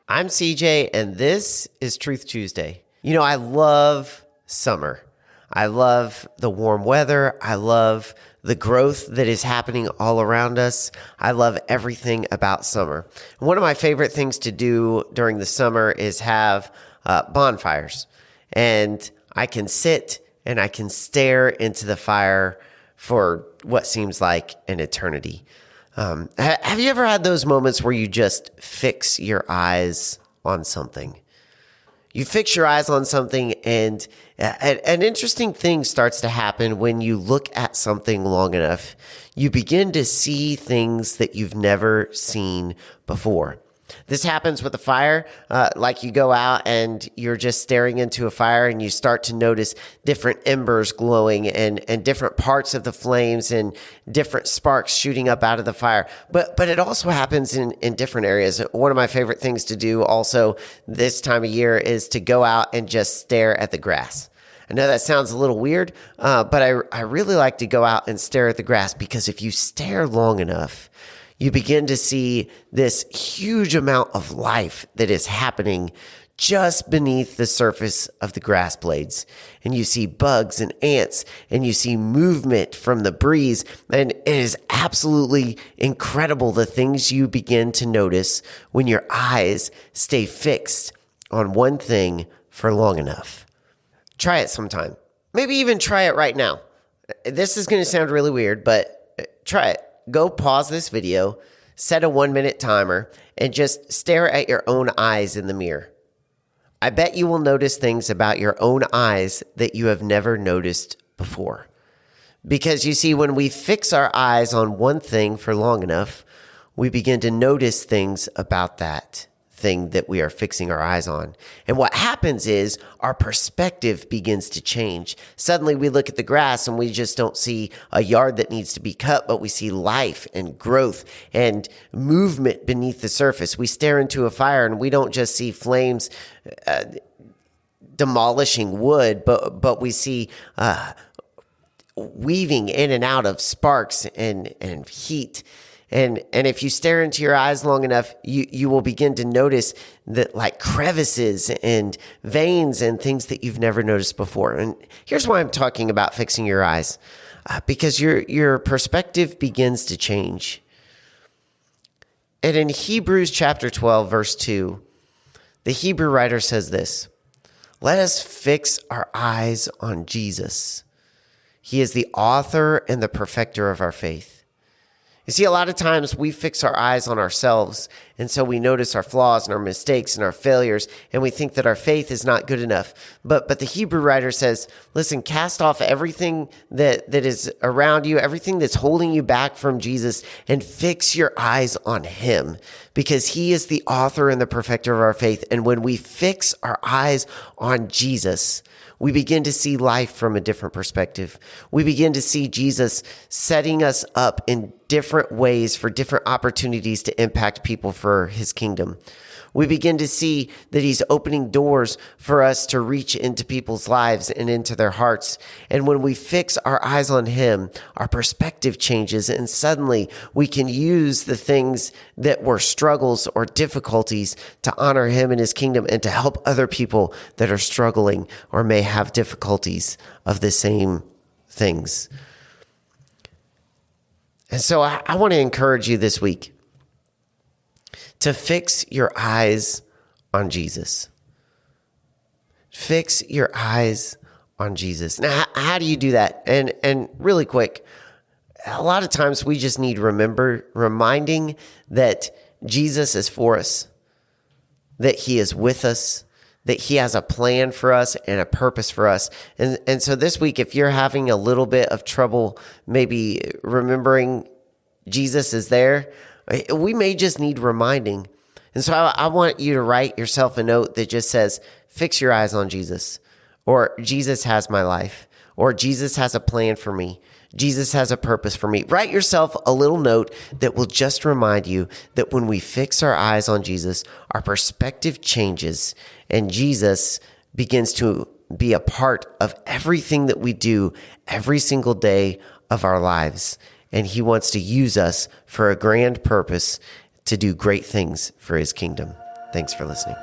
I'm CJ, and this is Truth Tuesday. You know, I love summer. I love the warm weather. I love the growth that is happening all around us. I love everything about summer. One of my favorite things to do during the summer is have bonfires. And I can sit and I can stare into the fire for what seems like an eternity. Have you ever had those moments where you just fix your eyes on something? You fix your eyes on something, and an interesting thing starts to happen when you look at something long enough. You begin to see things that you've never seen before. This happens with a fire, like you go out and you're just staring into a fire and you start to notice different embers glowing and different parts of the flames and different sparks shooting up out of the fire. But it also happens in different areas. One of my favorite things to do also this time of year is to go out and just stare at the grass. I know that sounds a little weird, but I really like to go out and stare at the grass because if you stare long enough, you begin to see this huge amount of life that is happening just beneath the surface of the grass blades. And you see bugs and ants, and you see movement from the breeze. And it is absolutely incredible the things you begin to notice when your eyes stay fixed on one thing for long enough. Try it sometime. Maybe even try it right now. This is going to sound really weird, but try it. Go pause this video, set a 1-minute timer, and just stare at your own eyes in the mirror. I bet you will notice things about your own eyes that you have never noticed before. Because you see, when we fix our eyes on one thing for long enough, we begin to notice things about that thing that we are fixing our eyes on. And what happens is our perspective begins to change. Suddenly we look at the grass and we just don't see a yard that needs to be cut, but we see life and growth and movement beneath the surface. We stare into a fire and we don't just see flames demolishing wood, but we see weaving in and out of sparks and heat. And if you stare into your eyes long enough, you will begin to notice that like crevices and veins and things that you've never noticed before. And here's why I'm talking about fixing your eyes, because your perspective begins to change. And in Hebrews chapter 12, verse 2, the Hebrew writer says this: "Let us fix our eyes on Jesus. He is the author and the perfecter of our faith." You see, a lot of times we fix our eyes on ourselves, and so we notice our flaws and our mistakes and our failures, and we think that our faith is not good enough. But the Hebrew writer says, listen, cast off everything that is around you, everything that's holding you back from Jesus, and fix your eyes on him, because he is the author and the perfecter of our faith. And when we fix our eyes on Jesus, we begin to see life from a different perspective. We begin to see Jesus setting us up in different ways for different opportunities to impact people for his kingdom. We begin to see that he's opening doors for us to reach into people's lives and into their hearts. And when we fix our eyes on him, our perspective changes, and suddenly we can use the things that were struggles or difficulties to honor him and his kingdom and to help other people that are struggling or may have difficulties of the same things. And so I want to encourage you this week to fix your eyes on Jesus. Fix your eyes on Jesus. Now, how do you do that? And really quick, a lot of times we just need reminding that Jesus is for us, that he is with us, that he has a plan for us and a purpose for us. And so this week, if you're having a little bit of trouble maybe remembering Jesus is there, we may just need reminding. And so I want you to write yourself a note that just says, fix your eyes on Jesus, or Jesus has my life, or Jesus has a plan for me. Jesus has a purpose for me. Write yourself a little note that will just remind you that when we fix our eyes on Jesus, our perspective changes and Jesus begins to be a part of everything that we do every single day of our lives. And he wants to use us for a grand purpose to do great things for his kingdom. Thanks for listening.